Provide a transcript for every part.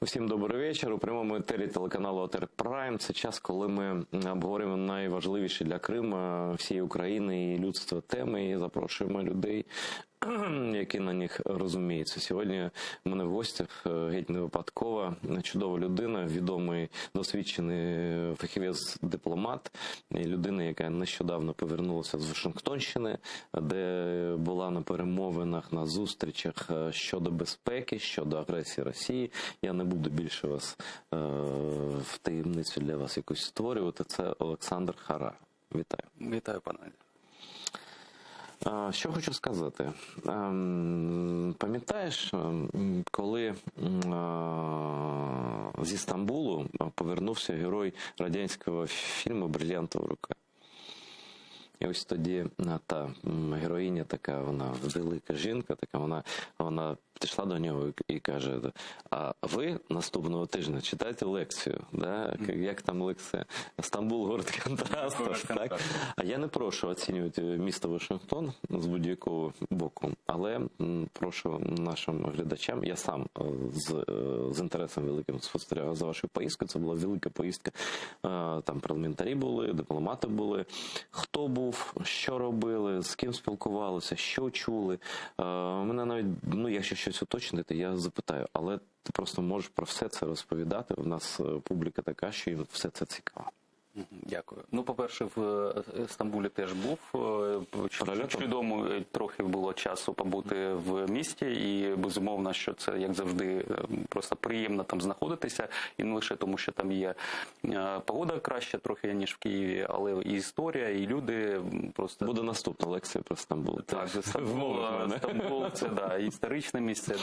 Усім добрий вечір. У прямому етері телеканалу АТR Прайм. Це час, коли ми обговорюємо найважливіші для Криму, всієї України і людства теми. І запрошуємо людей, які на них розуміються. Сьогодні в мене в гостях геть не випадкова, чудова людина, відомий, досвідчений фахівець-дипломат, людина, яка нещодавно повернулася з Вашингтонщини, де була на перемовинах, на зустрічах щодо безпеки, щодо агресії Росії. Я не буду більше вас в таємницю для вас якусь створювати. Це Олександр Хара. Вітаю. Вітаю, пане. Що хочу сказати. Пам'ятаєш, коли зі Стамбулу повернувся герой радянського фільму «Бриллиантова рука»? І ось тоді та героїня така, вона велика жінка, така, вона підійшла до нього і каже: а ви наступного тижня читайте лекцію, да? Як там лекція? Стамбул, город контрастів, так? А я не прошу оцінювати місто Вашингтон з будь-якого боку, але прошу нашим глядачам, я сам з інтересом великим спостерігав за вашою поїздкою, це була велика поїздка, там парламентарі були, дипломати були, хто був, що робили, з ким спілкувалися, що чули. Мене навіть, якщо щось уточнити, я запитаю, але ти просто можеш про все це розповідати. У нас публіка така, що їм все це цікаво. Дякую. По-перше, в Стамбулі теж був. Чудово, трохи було часу побути в місті, і безумовно, що це, як завжди, просто приємно там знаходитися. І не лише тому, що там є погода краща трохи, ніж в Києві, але і історія, і люди просто... Буде наступна лекція про Стамбул. Так, Стамбул, це, да, історичне місце,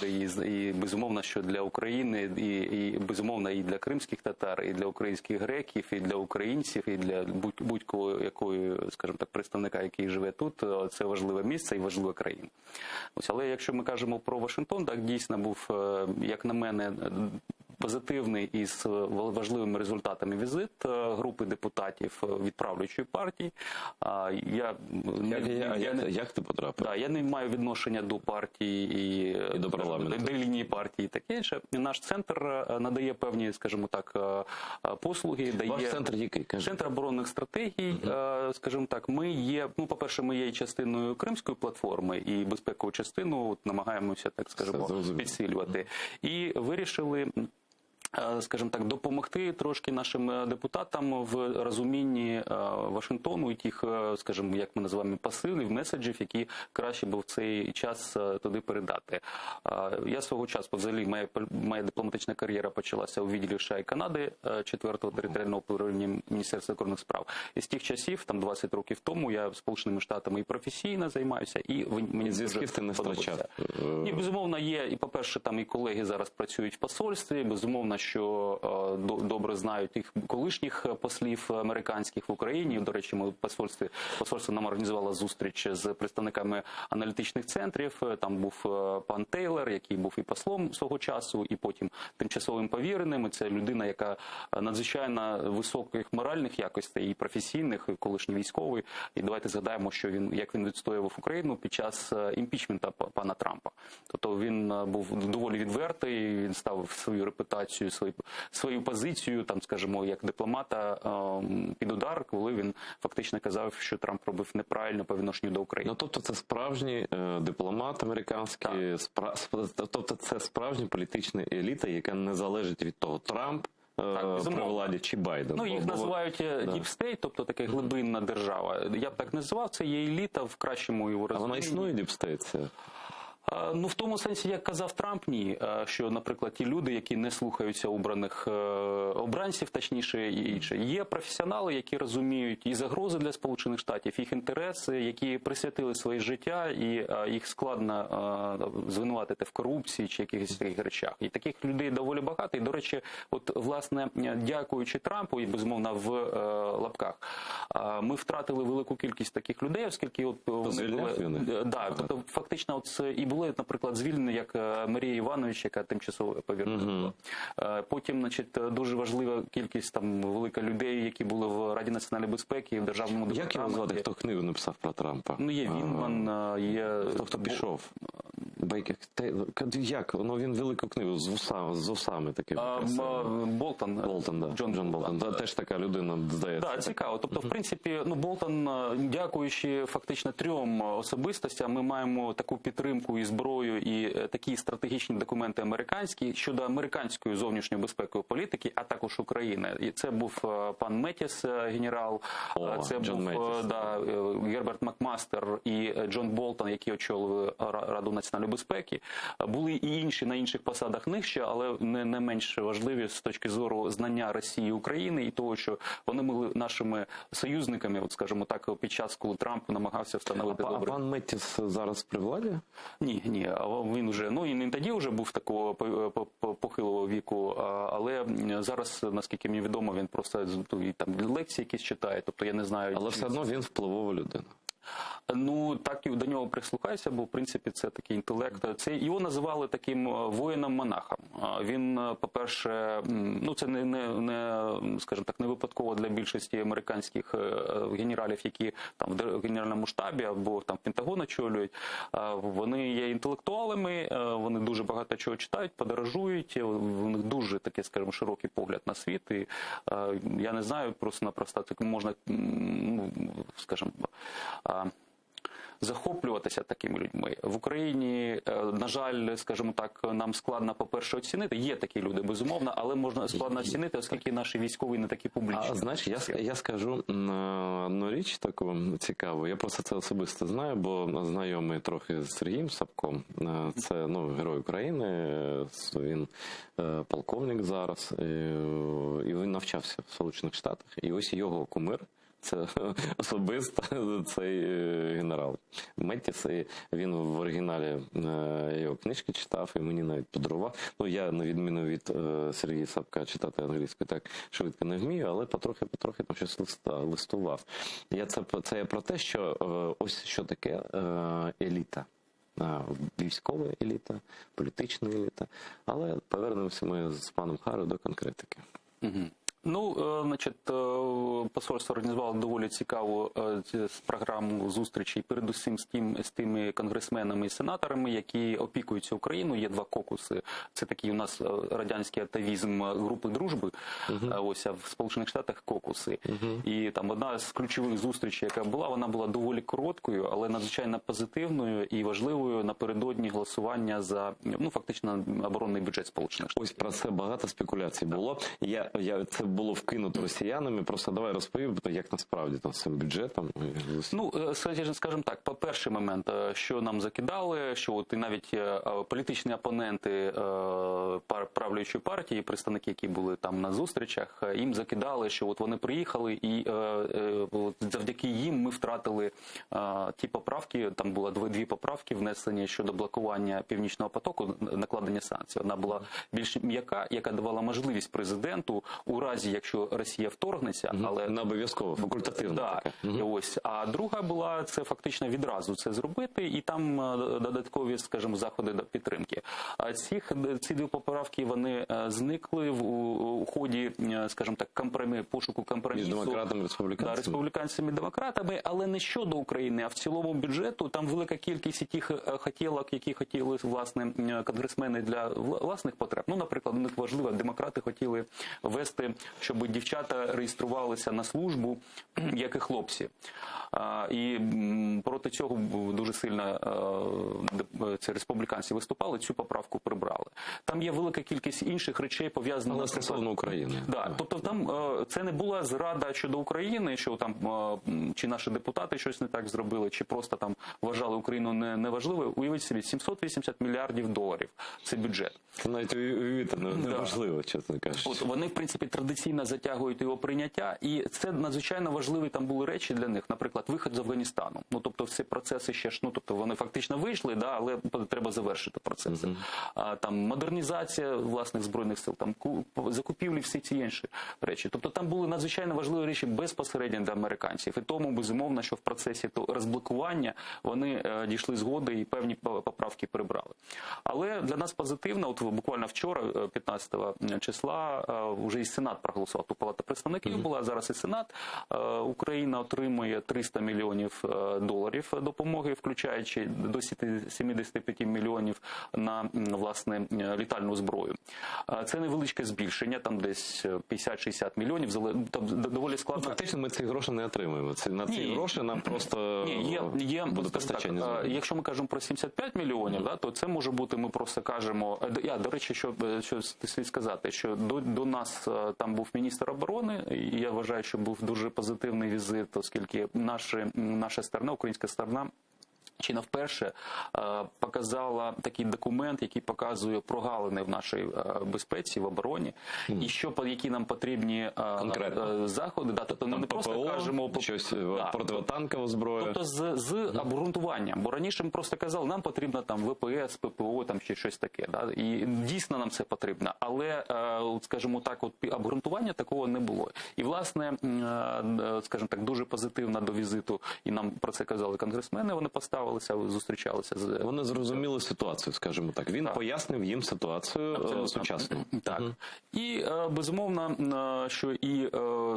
і безумовно, що для України, і безумовно, і для кримських татар, і для українських греків, і для українців, і для будь-кого, якої, скажімо так, представника, який живе тут, це важливе місце і важлива країна. Ось, але якщо ми кажемо про Вашингтон, так дійсно був, як на мене, позитивний і з важливими результатами візит групи депутатів від правлячої партії. Як ти потрапив? Я не маю відношення до партії і до парламенту, до лінії партії і таке інше. Наш центр надає певні, скажімо так, послуги. Ваш центр який? Центр оборонних стратегій, скажімо так, ми є, по-перше, ми є частиною Кримської платформи і безпекову частину намагаємося, так скажемо, підсилювати. І вирішили, скажімо так, допомогти трошки нашим депутатам в розумінні Вашингтону і тих, скажімо, як ми називаємо, посилів, меседжів, які краще було в цей час туди передати. Я свого часу, взагалі, моя дипломатична кар'єра почалася у відділі США і Канади 4-го територіального управління Міністерства закордонних справ. І з тих часів, там 20 років тому, я Сполученими Штатами і професійно займаюся, і мені зв'язків ти не втрачав. І, безумовно, є, і, по-перше, там і колеги зараз працюють в посольстві, безумовно, що добре знають їх колишніх послів американських в Україні. До речі, ми в посольство нам організувало зустріч з представниками аналітичних центрів. Там був пан Тейлор, який був і послом свого часу, і потім тимчасовим повіреним. Це людина, яка надзвичайно високих моральних якостей і професійних, і колишній військовий. І давайте згадаємо, що як він відстоював Україну під час імпічменту пана Трампа. Тобто він був доволі відвертий, він ставив свою репутацію, свою позицію, там, скажімо, як дипломата під удар, коли він фактично казав, що Трамп робив неправильно по відношенню до України. Тобто це справжній дипломат американський, тобто це справжня політична еліта, яка не залежить від того, Трамп при владі чи Байден. Їх називають Deep State, тобто така глибинна держава. Я б так називав, це є еліта в кращому його розумінні. А вона існує, Deep State? В тому сенсі, як казав Трамп, ні. Що, наприклад, ті люди, які не слухаються обранців, точніше, і інше. Є професіонали, які розуміють і загрози для Сполучених Штатів, їх інтереси, які присвятили своє життя, і їх складно звинуватити в корупції чи якихось таких речах. І таких людей доволі багато. І, до речі, власне, дякуючи Трампу, і, безумовно, в лапках, ми втратили велику кількість таких людей, оскільки вони були... Тобто, фактично, і були, наприклад, звільнені, як Марія Іванович, яка тимчасово повірена. Потім, значить, дуже важлива кількість, там, велика людей, які були в Раді національної безпеки, в Державному департаменті. Як його звати, хто книгу написав про Трампа? Є Вінман, є... Хто пішов? Бейкер, як? Ну, він велику книгу з усами такими. Болтон. Болтон, да. Джон Болтон. Теж така людина, здається. Так, цікаво. Тобто, в принципі, Болтон, дякуючи фактично 3 особистостям, ми маємо таку підтримку і зброю, і такі стратегічні документи американські щодо американської зовнішньої безпекової політики, а також України. І це був пан Меттіс, генерал, це був Герберт Макмастер і Джон Болтон, які очолили Раду національної безпеки. Були і інші на інших посадах нижче, але не менш важливі з точки зору знання Росії і України і того, що вони були нашими союзниками, от скажімо так, під час, коли Трамп намагався встановити добре. А пан Меттіс зараз при владі? Ні, він вже, і не тоді вже був такого похилого віку, але зараз, наскільки мені відомо, він просто там лекції якісь читає, тобто я не знаю. Але все одно він впливова людина. Так і до нього прислухайся, бо в принципі це такий інтелект. Це його називали таким воїном-монахом. Він, по-перше, це не скажімо так, не випадково для більшості американських генералів, які там в генеральному штабі або там Пентагон очолюють. Вони є інтелектуалами, вони дуже багато чого читають, подорожують. У них дуже такий, скажімо, широкий погляд на світ. І я не знаю, просто-напросто так можна, скажімо, захоплюватися такими людьми. В Україні, на жаль, скажімо так, нам складно, по-перше, оцінити. Є такі люди, безумовно, але можна складно оцінити, оскільки наші військові не такі публічні. Знаєш, я скажу одну річ таку цікаву. Я просто це особисто знаю, бо знайомий трохи з Сергієм Сапком. Це, герой України, він полковник зараз, і він навчався в Сполучених Штатах. І ось його кумир. Це особисто цей генерал Меттіс. Він в оригіналі його книжки читав і мені навіть подарував. Я, на відміну від Сергія Сапка, читати англійською так швидко не вмію, але потрохи там щось листував. Це я про те, що ось що таке еліта. Військова еліта, політична еліта. Але повернемося ми з паном Харою до конкретики. Посольство організувало доволі цікаву програму зустрічей, передусім з тими конгресменами і сенаторами, які опікуються Україною. Є 2 кокуси. Це такий у нас радянський атавізм групи дружби, ось, а в Сполучених Штатах кокуси. І там одна з ключових зустрічей, яка була, вона була доволі короткою, але надзвичайно позитивною і важливою напередодні голосування за, фактично, оборонний бюджет Сполучених Штатів. Ось про це багато спекуляцій було. Це було вкинуто росіянами. Просто давай розповім, як насправді там з цим бюджетом. Скажімо так, перший момент, що нам закидали, що і навіть політичні опоненти правлячої партії, представники, які були там на зустрічах, їм закидали, що вони приїхали і завдяки їм ми втратили ті поправки, там було 2 поправки внесені щодо блокування Північного потоку, накладення санкцій. Одна була більш м'яка, яка давала можливість президенту у разі, якщо Росія вторгнеться, але не обов'язково, факультативно. Ось. А друга була, це фактично відразу це зробити, і там додаткові, скажімо, заходи до підтримки. А ці 2 поправки, вони зникли у ході, скажімо так, пошуку компромісу. Між демократами і республіканцями. Республіканцями і демократами, але не щодо України, а в цілому бюджету. Там велика кількість і тих хотілок, які хотіли, власне, конгресмени для власних потреб. Наприклад, у них важливо, демократи хотіли ввести, щоб дівчата реєструвалися на службу, як і хлопці. І проти цього дуже сильно ці республіканці виступали, цю поправку прибрали. Там є велика кількість інших речей, пов'язаних... Але стосовно України. Тобто там це не була зрада щодо України, що там чи наші депутати щось не так зробили, чи просто там вважали Україну неважливою. Уявіть собі, $780 мільярдів. Це бюджет. Це навіть уявити неважливо, чесно кажучи. Вони, в принципі, традиційно затягують його прийняття, і це надзвичайно важливі там були речі для них, наприклад, вихід з Афганістану. Тобто всі процеси ще ж, вони фактично вийшли, але треба завершити процеси. Там модернізація власних збройних сил, там закупівлі, всі ці інші речі. Тобто там були надзвичайно важливі речі безпосередньо для американців. І тому, безумовно, що в процесі розблокування вони дійшли згоди і певні поправки прибрали. Але для нас позитивно, буквально вчора, 15 числа, вже і Сенат проголосувала, то Палата представників була, а зараз і Сенат. Україна отримує 300 мільйонів доларів допомоги, включаючи до 75 мільйонів на, власне, літальну зброю. Це невеличке збільшення, там десь 50-60 мільйонів, там доволі складно. Фактично ми ці гроші не отримуємо. На ці гроші нам просто буде постачання. Якщо ми кажемо про 75 мільйонів, то це може бути, ми просто кажемо, до речі, що слід сказати, що до нас там був міністр оборони, і я вважаю, що був дуже позитивний візит, оскільки наша сторона, українська сторона, чи не вперше показала такий документ, який показує прогалини в нашій безпеці, в обороні, і які нам потрібні заходи. Тобто ми не просто кажемо щось противотанкову зброю. Тобто з обґрунтуванням. Бо раніше ми просто казали, нам потрібно там ВПС, ППО, там ще щось таке. І дійсно нам це потрібно. Але, скажімо так, обґрунтування такого не було. І, власне, скажімо так, дуже позитивно до візиту, і нам про це казали конгресмени, вони поставили, зустрічалися з... Вони зрозуміли ситуацію, скажімо так. Він пояснив їм ситуацію сучасну. Так. І, безумовно, що і,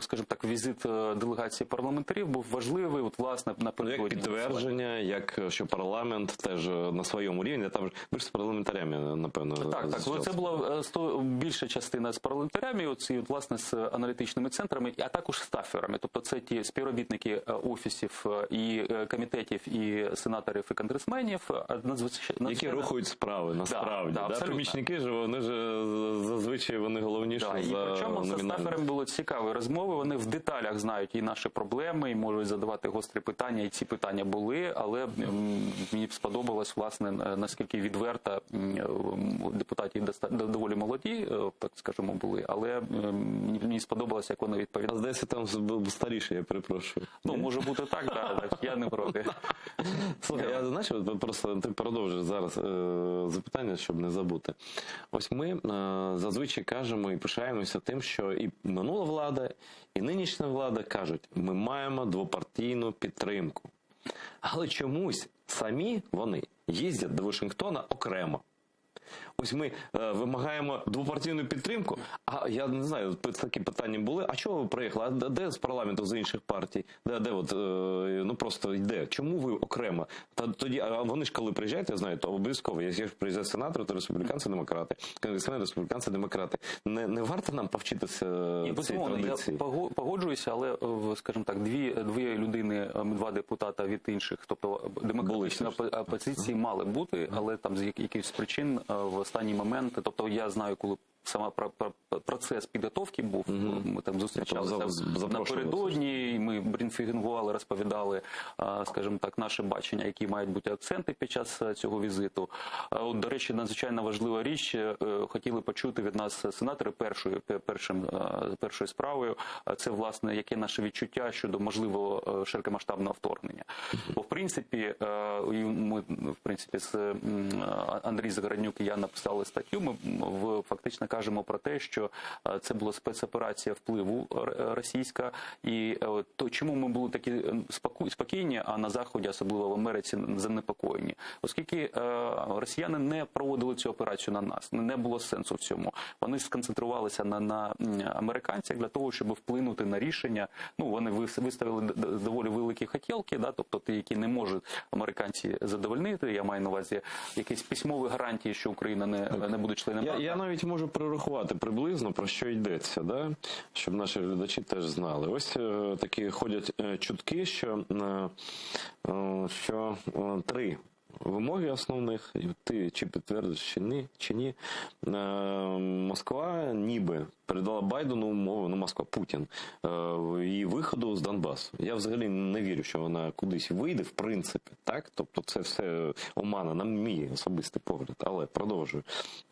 скажімо так, візит делегації парламентарів був важливий, власне, напередодні. Як підтвердження, що парламент теж на своєму рівні, там ви ж з парламентарями, напевно, Так. Це була більша частина з парламентарями, власне, з аналітичними центрами, а також стаферами. Тобто це ті співробітники офісів і комітетів, і сенаторів, і конгресменів, які рухають справи, насправді. Помічники ж, вони ж зазвичай вони головніші за номінальність. Причому з стаферами було цікаві розмови, вони в деталях знають і наші проблеми, і можуть задавати гострі питання, і ці питання були, але мені сподобалось, власне, наскільки відверто депутатів доволі молоді, так скажімо, були, але мені сподобалось, як вони відповідали. Здається, там старіше, я перепрошую. Може бути так, я не проти. Слухай, я знаєш, просто ти продовжиш зараз запитання, щоб не забути. Ось ми зазвичай кажемо і пишаємося тим, що і минула влада, і нинішня влада кажуть, ми маємо двопартійну підтримку. Але чомусь самі вони їздять до Вашингтона окремо. Ось ми вимагаємо двопартійну підтримку, а я не знаю, такі питання були, а чого ви приїхали, а де з парламенту з інших партій, просто йде, чому ви окремо? Тоді, а вони ж коли приїжджають, я знаю, то обов'язково, якщо приїжджають сенатори, то республіканці-демократи, конгресмени, республіканці-демократи. Не варто нам повчитися цій традиції? Я погоджуюся, але, скажімо так, дві людини, два депутата від інших, тобто демократичної опозиції мали бути, але там з якихось причин в останній момент, тобто я знаю, коли саме процес підготовки був, ми там зустрічалися напередодні, ми брифінгували, розповідали, скажімо так, наше бачення, які мають бути акценти під час цього візиту. До речі, надзвичайно важлива річ, хотіли почути від нас сенатори першою справою, це, власне, яке наше відчуття щодо можливого широкомасштабного вторгнення. Бо, в принципі, ми, з Андрій Загороднюк і я написали статтю, ми фактично кажемо про те, що це була спецоперація впливу російська, і то чому ми були такі спокійні, а на Заході, особливо в Америці, занепокоєні? Оскільки росіяни не проводили цю операцію на нас, не було сенсу в цьому. Вони сконцентрувалися на американцях для того, щоб вплинути на рішення. Вони виставили доволі великі хотілки, тобто ті, які не можуть американці задовольнити, я маю на увазі якісь письмові гарантії, що Україна не буде членом НАТО. Я навіть можу прорахувати приблизно, про що йдеться, щоб наші глядачі теж знали. Ось такі ходять чутки, що три вимоги основних, ти чи підтвердиш, чи ні. Москва ніби передала Байдену умови, Москва, Путін, її виходу з Донбасу. Я взагалі не вірю, що вона кудись вийде, в принципі, так? Тобто це все омана, на мій особистий погляд. Але продовжую.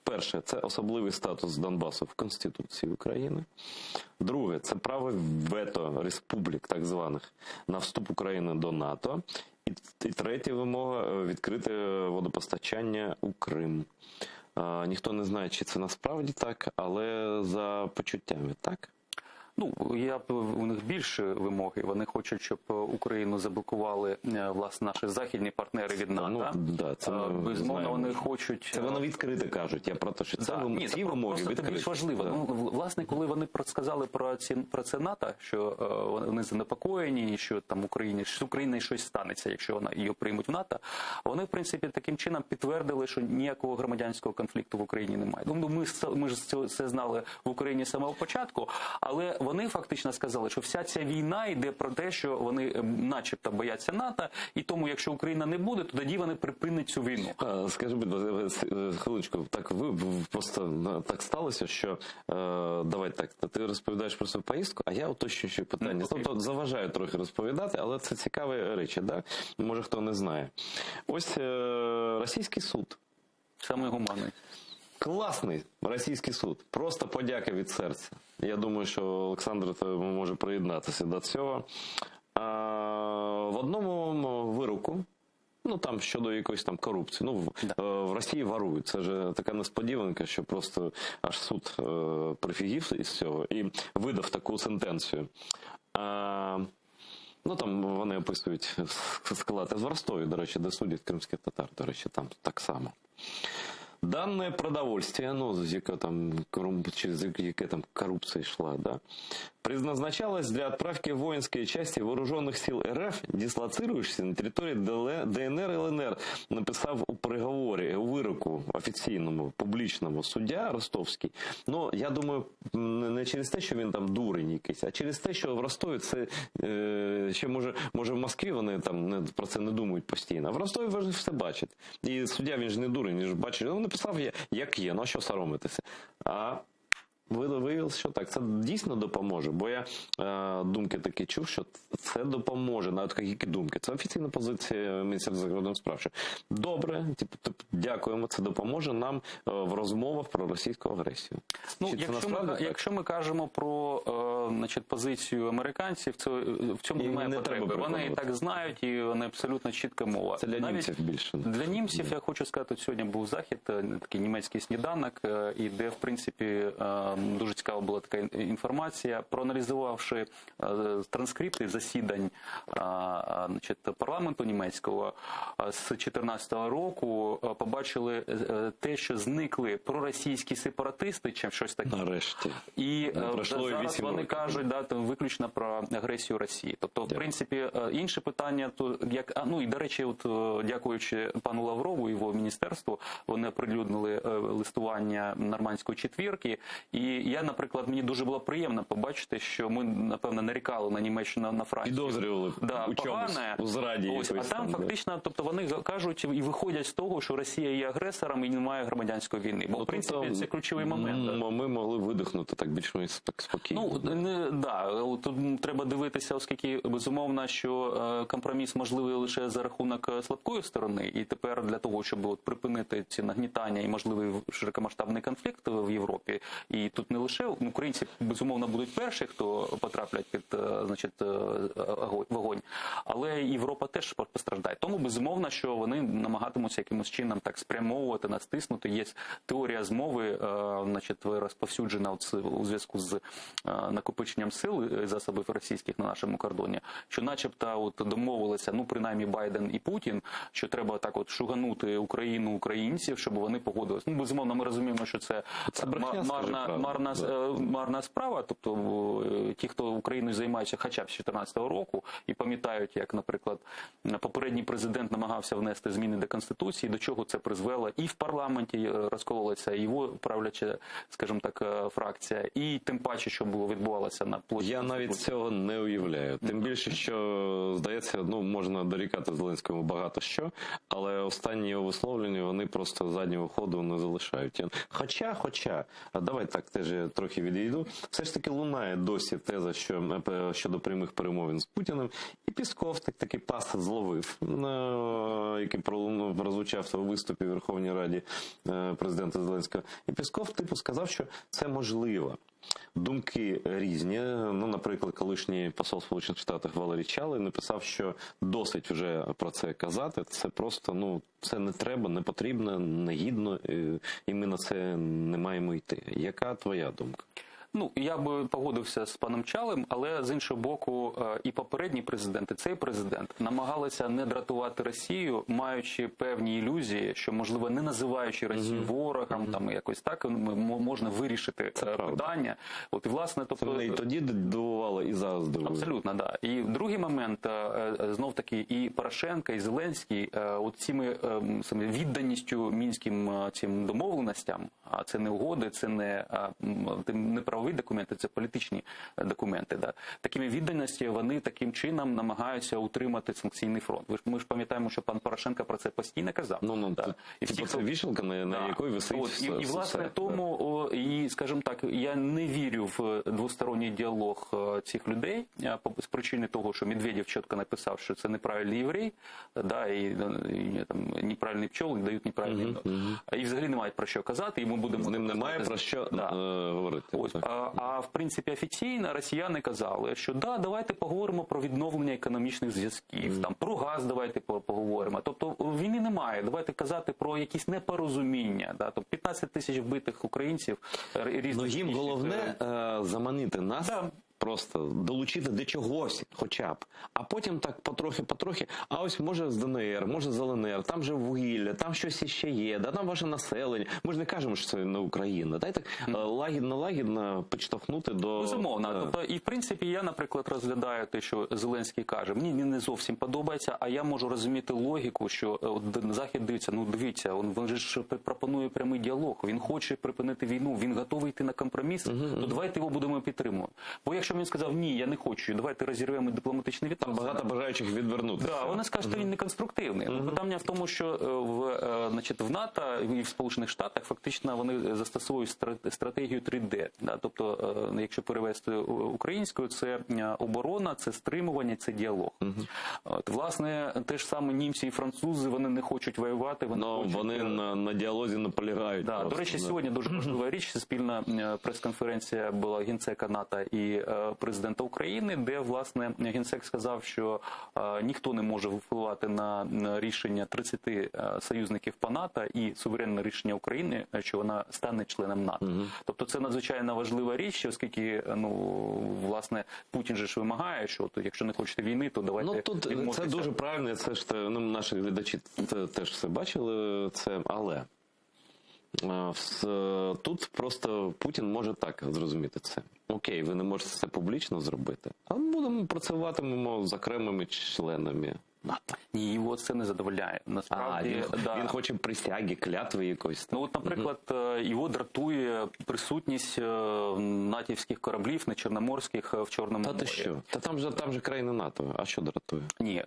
Перше, це особливий статус Донбасу в Конституції України. Друге, це право вето республік, так званих, на вступ України до НАТО. І третя вимога – відкрити водопостачання у Крим. Ніхто не знає, чи це насправді так, але за почуттями, так? Ну, у них більше вимоги. Вони хочуть, щоб Україну заблокували, власне, наші західні партнери від НАТО. Да, це ми Безумовно, знаємо. вони хочуть... Це вони відкрито кажуть. Я про те, що це Ні, ці вимоги просто відкриті. більш важливо. Да. Ну, власне, коли вони сказали про це НАТО, що вони занепокоєні, що там з Україною щось станеться, якщо її приймуть в НАТО, вони, в принципі, таким чином підтвердили, що ніякого громадянського конфлікту в Україні немає. Ну, ми ж це знали в Україні з самого початку, але вони фактично сказали, що вся ця війна йде про те, що вони начебто бояться НАТО, і тому, якщо Україна не буде, то тоді вони припинять цю війну. Скажи, будь ласка, хвилиночку, так ви просто так сталося, що давай так, ти розповідаєш про свою поїздку, а я уточнюю питання. Тобто заважаю трохи розповідати, але це цікаві речі, да? Може хто не знає. Ось російський суд. Саме гуманний. Класний російський суд. Просто подяка від серця. Я думаю, що Олександр може приєднатися до цього. В одному вироку, ну там щодо якоїсь там корупції, ну в Росії ворують. Це ж така несподіванка, що просто аж суд прифігів із цього і видав таку сентенцію. Ну там вони описують склад в Ростові, до речі, де судять кримських татар, до речі, там так само. Данное продовольствие, ну, через яке там коррупция шла, да, предназначалось для отправки воинской части вооруженных сил РФ, дислоцирующейся на території ДНР і ЛНР, написав у приговорі, у вироку офіційному, публічному суддя Ростовський. Ну, я думаю, не через те, що він там дурень якийсь, а через те, що в Ростові це, ще може в Москві вони там про це не думають постійно, а в Ростові ви ж все бачите. І суддя, він ж не дурень, він ж бачить, він написав, як є, ну а що соромитися. А виявилося, що так, це дійсно допоможе, бо я думки такі чув, що це допоможе, навіть які думки. Це офіційна позиція Міністерства закордонних справ, що добре, дякуємо, це допоможе нам в розмовах про російську агресію. Ну, якщо ми кажемо про позицію американців, в цьому немає потреби. Вони і так знають, і вони абсолютно чітка мова. Це для німців більше. Для німців, я хочу сказати, сьогодні був захід, такий німецький сніданок, і де, в принципі, дуже цікава була така інформація, проаналізувавши транскрипти засідань парламенту німецького з 2014 року, побачили те, що зникли проросійські сепаратисти, чи щось таке. Нарешті. І зараз вони кажуть виключно про агресію Росії. Тобто, в принципі, інше питання, ну і, до речі, дякуючи пану Лаврову і його міністерству, вони оприлюднили листування нормандської четвірки. І я, наприклад, мені дуже було приємно побачити, що ми, напевно, нарікали на Німеччину, на Францію. Підозрювали у чомусь, у зраді. А там фактично, тобто вони кажуть і виходять з того, що Росія є агресором і немає громадянської війни. Бо, в принципі, це ключовий момент. Ми могли видихнути так більш-менш спокійно. Ну, тут треба дивитися, оскільки, безумовно, що компроміс можливий лише за рахунок слабкої сторони. І тепер для того, щоб припинити ці нагнітання і можливий широкомасштабний конфлікт в Європі, і тут не лише українці, безумовно, будуть перші, хто потраплять під вогонь, але Європа теж постраждає. Тому, безумовно, що вони намагатимуться якимось чином так спрямовувати, настиснути. Є теорія змови, розповсюджена у зв'язку з накопиченням сил і засобів російських на нашому кордоні, що начебто домовилися, ну, принаймні Байден і Путін, що треба так шуганути Україну, українців, щоб вони погодилися. Ну, безумовно, ми розуміємо, що це марна справа, тобто ті, хто Україною займаються хоча б з 2014 року і пам'ятають, як, наприклад, попередній президент намагався внести зміни до Конституції, до чого це призвело, і в парламенті розкололася його правляча, скажімо так, фракція, і тим паче, що відбувалося на площі. Я навіть цього не уявляю. Тим більше, що, здається, можна дорікати Зеленському багато що, але останні його висловлення, вони просто заднього ходу не залишають. Хоча, давай так теж я трохи відійду, все ж таки лунає досі теза, що щодо прямих перемовин з Путіним, і Пісков такий пас зловив, який прозвучав у виступі в Верховній Раді президента Зеленського. І Пісков сказав, що це можливо. Думки різні. Ну, наприклад, колишній посол Сполучених Штатів Валерій Чалий написав, що досить вже про це казати. Це просто, це не треба, не потрібно, не гідно, і ми на це не маємо йти. Яка твоя думка? Ну, я би погодився з паном Чалим, але з іншого боку, і попередній президент, і цей президент намагалися не дратувати Росію, маючи певні ілюзії, що, можливо, не називаючи Росію ворогом, там якось так, можна вирішити питання. От, і, власне, тобто... Це мене і тоді дивувало, і зараз дивує. Абсолютно, да. І другий момент, знов-таки, і Порошенко, і Зеленський, от цими відданістю мінським цим домовленостям, а це не угоди, це не правові документи, це політичні документи. Да. Такими відданості вони таким чином намагаються утримати санкційний фронт. Ми ж пам'ятаємо, що пан Порошенко про це постійно казав. Да. І всі, це вішалка, на якої висить і власне, тому, і, скажімо так, я не вірю в двосторонній діалог цих людей з причини того, що Медведєв чітко написав, що це неправильний єврей, да, і там неправильні пчоли дають неправильний мед. І взагалі немає про що казати, і ми будемо... З ним немає про що говорити. Ось. А в принципі офіційно росіяни казали, що да, давайте поговоримо про відновлення економічних зв'язків, там про газ давайте поговоримо. Тобто війни немає, давайте казати про якісь непорозуміння. Да? Тобто 15 тисяч вбитих українців різних... Ну їм головне заманити нас. Да. Просто долучити до чогось хоча б. А потім так потрохи, а ось може з ДНР, може з ЛНР, там же вугілля, там щось іще є, да, там ваше населення. Ми ж не кажемо, що це не Україна. Дайте лагідно підштовхнути до... Безумовно. Тобто, і в принципі я, наприклад, розглядаю те, що Зеленський каже, мені не зовсім подобається, а я можу розуміти логіку, що Захід дивиться, дивіться, він же ж пропонує прямий діалог, він хоче припинити війну, він готовий йти на компроміс, то давайте його будемо підтримувати. Бо якщо він сказав, ні, я не хочу, давайте розірвемо дипломатичні відносини. Там багато бажаючих відвернутися. Да, вони скажуть, що він не конструктивний. Питання в тому, що в НАТО і в Сполучених Штатах фактично вони застосовують стратегію 3D. Да? Тобто, якщо перевести українською, це оборона, це стримування, це діалог. От, власне, те ж саме німці і французи, вони не хочуть воювати. Вони на діалозі наполягають. Да, до речі, сьогодні дуже важлива річ, спільна прес-конференція була Генсека НАТО і президента України, де, власне, Генсек сказав, що ніхто не може впливати на рішення 30 союзників по НАТО і суверенне рішення України, що вона стане членом НАТО. Тобто це надзвичайно важлива річ, оскільки, власне, Путін же ж вимагає, що якщо не хочете війни, то давайте відмовтеся. Це дуже правильно, це ж наші глядачі теж все бачили, це, але тут просто Путін може так зрозуміти це. Окей, ви не можете це публічно зробити, а ми працюватимемо з окремими членами НАТО. Ні, його це не задовольняє. Насправді, він хоче присяги, клятви якоїсь. От, наприклад, його дратує присутність натівських кораблів, не чорноморських, в Чорному морі. Та ти що? Та там же країни НАТО. А що дратує? Ні,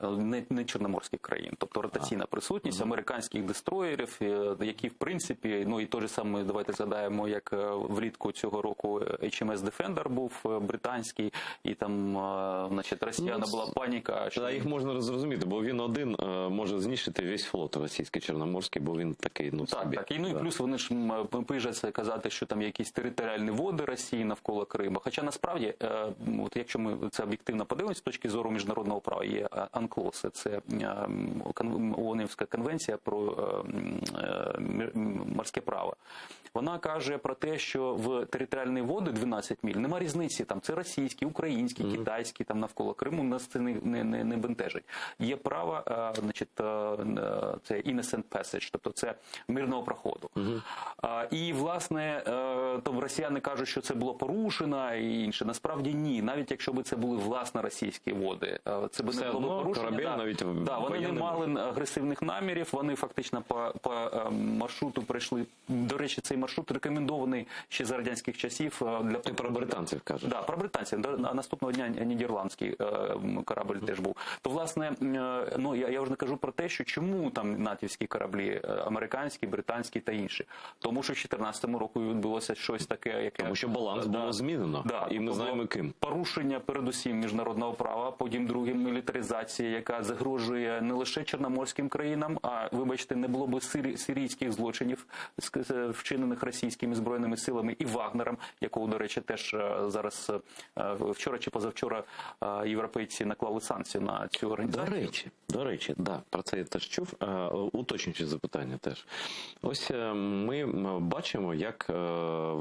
не чорноморських країн. Тобто ротаційна присутність американських дестроєрів, які, в принципі, і той же саме, давайте згадаємо, як влітку цього року HMS Defender був британський, і там, значить, росіяна була паніка. Що... Їх можна зрозуміти, бо він один може знищити весь флот російський чорноморський, бо він такий, собі. Так. І плюс вони ж пижаться казати, що там якісь територіальні води Росії навколо Криму. Хоча насправді, от якщо ми це об'єктивно подивимося, з точки зору міжнародного права, є UNCLOS, це ООНівська конвенція про морське право. Вона каже про те, що в територіальні води 12 миль нема різниці, там це російські, українські, китайські, там навколо Криму, нас це не бентежить. Є право, значить, це innocent passage, тобто це мирного проходу. І, власне, то росіяни кажуть, що це було порушено і інше. Насправді ні. Навіть якщо б це були власне російські води, це б не було порушено. Вони не мали агресивних намірів, вони фактично по маршруту прийшли. До речі, цей маршрут рекомендований ще за радянських часів. Ти про британців кажеш? Так, про британців. А наступного дня нідерландський корабль теж був. То, власне, я вже не кажу про те, що чому там натівські кораблі, американські, британські та інші. Тому що в 2014 році відбулося щось таке, яке... Тому що баланс було змінено, і ми знаємо ким. Порушення, передусім, міжнародного права, потім другим мілітаризація, яка загрожує не лише чорноморським країнам, а, вибачте, не було б сирійських злочинів, вчинених російськими збройними силами і Вагнером, якого, до речі, теж зараз вчора чи позавчора європейці наклали санкції на цю організацію. До До речі, да, про це я теж чув. Уточнюючи запитання теж. Ось ми бачимо, як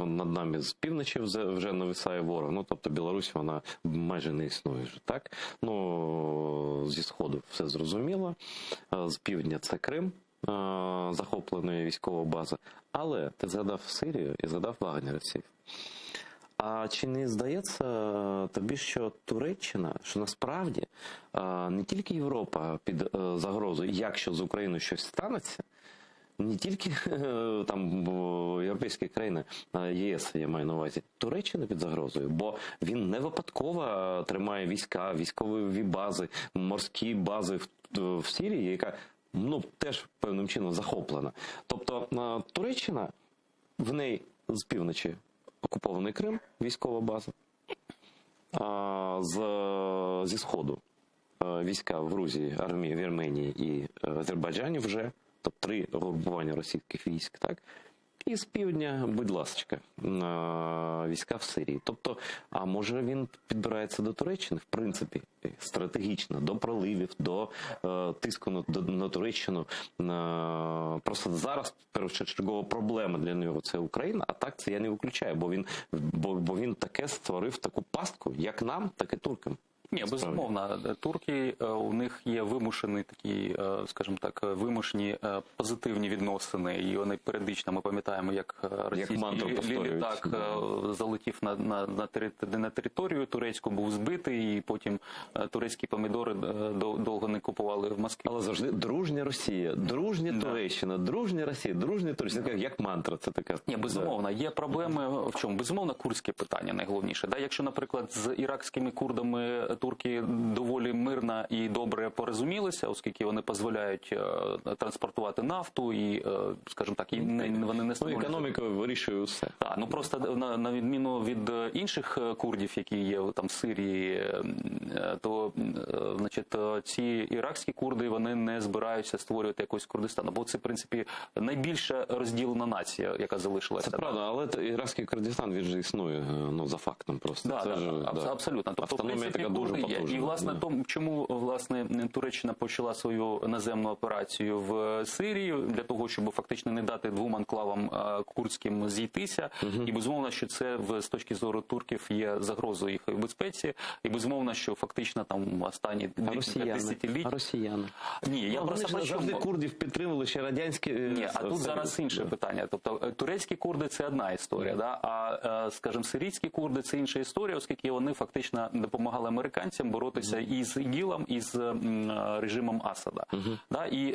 над нами з півночі вже нависає ворог. Ну, тобто Білорусь, вона майже не існує вже, так? Ну, зі Сходу все зрозуміло. З півдня це Крим, захопленої військова база. Але ти згадав Сирію і згадав вагнерівців. А чи не здається тобі, що Туреччина, що насправді не тільки Європа під загрозою, якщо з Україною щось станеться, не тільки там європейські країни, ЄС, я маю на увазі, Туреччина під загрозою, бо він не випадково тримає війська, військові бази, морські бази в Сирії, яка теж певним чином захоплена. Тобто Туреччина, в неї з півночі окупований Крим, військова база, зі Сходу війська в Грузії, армії, в Вірменії і Азербайджані вже, тобто 3 групування російських військ, так? І з півдня, будь ласка, війська в Сирії. Тобто, а може він підбирається до Туреччини, в принципі, стратегічно, до проливів, до тиску на Туреччину. Просто зараз першочергова проблема для нього – це Україна, а так це я не виключаю, бо він таке створив таку пастку, як нам, так і туркам. Ні, безумовно. Турки, у них є вимушені такі, скажімо так, вимушені позитивні відносини, і вони періодично, ми пам'ятаємо, як російський літак залетів на територію турецьку, був збитий, і потім турецькі помідори довго не купували в Москві. Але завжди дружня Росія, дружня Туреччина, дружня Росія, дружня Туреччина, як мантра це така. Ні, безумовно, є проблеми в чому? Безумовно, курдське питання найголовніше. Якщо, наприклад, з іракськими курдами турки доволі мирно і добре порозумілися, оскільки вони дозволяють транспортувати нафту і, скажімо так, вони не створюють. Економіка вирішує все. Так, просто на відміну від інших курдів, які є там в Сирії, то, значить, ці іракські курди, вони не збираються створювати якийсь Курдистан, бо це, в принципі, найбільша розділена нація, яка залишилася. Це правда, але іракський Курдистан, він же існує, за фактом просто. Абсолютно. Тобто, в принципі, і, власне, чому, власне, Туреччина почала свою наземну операцію в Сирії, для того, щоб фактично не дати 2 анклавам курдським зійтися. І, безумовно, що це, з точки зору турків, є загрозою їх безпеці. І, безумовно, що фактично там останні десятиліття... А росіяни? Ні, я просто вони завжди курдів підтримували, ще радянські... Ні, а тут зараз інше питання. Тобто, турецькі курди – це одна історія, а, скажімо, сирійські курди – це інша історія, оскільки вони фактично допомагали американцям боротися і з ІГІЛом, і з режимом Асада. І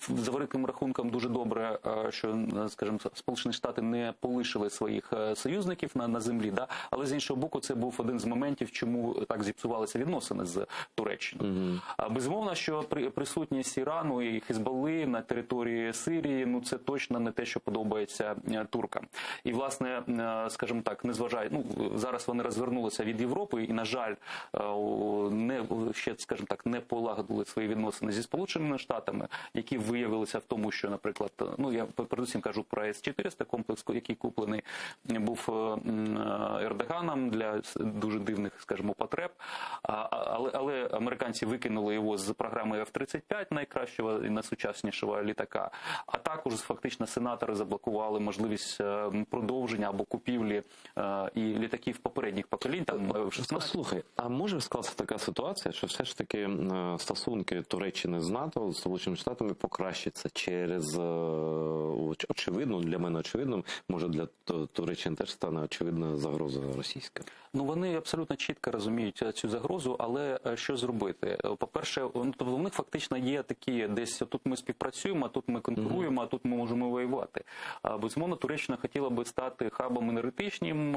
за великим рахунком дуже добре, що, скажімо, Сполучені Штати не полишили своїх союзників на землі, але з іншого боку це був один з моментів, чому так зіпсувалися відносини з Туреччиною. Безумовно, що присутність Ірану і Хезболли на території Сирії, це точно не те, що подобається туркам. І, власне, скажімо так, зараз вони розвернулися від Європи і, на жаль, скажімо так, не полагодили свої відносини зі Сполученими Штатами, які виявилися в тому, що, наприклад, я передусім кажу про С-400 комплекс, який куплений був Ердоганом для дуже дивних, скажімо, потреб, але американці викинули його з програми F-35, найкращого і найсучаснішого літака, а також фактично сенатори заблокували можливість продовження або купівлі і літаків попередніх поколінь. Слухай, а може скласти така ситуація, що все ж таки стосунки Туреччини з НАТО, з Сполученими Штатами покращаться через, очевидно, для мене очевидно, може для Туреччини теж стане очевидна загроза російська? Вони абсолютно чітко розуміють цю загрозу, але що зробити? По-перше, у них фактично є такі, десь тут ми співпрацюємо, а тут ми конкуруємо, а тут ми можемо воювати. Безумовно, Туреччина хотіла би стати хабом енергетичним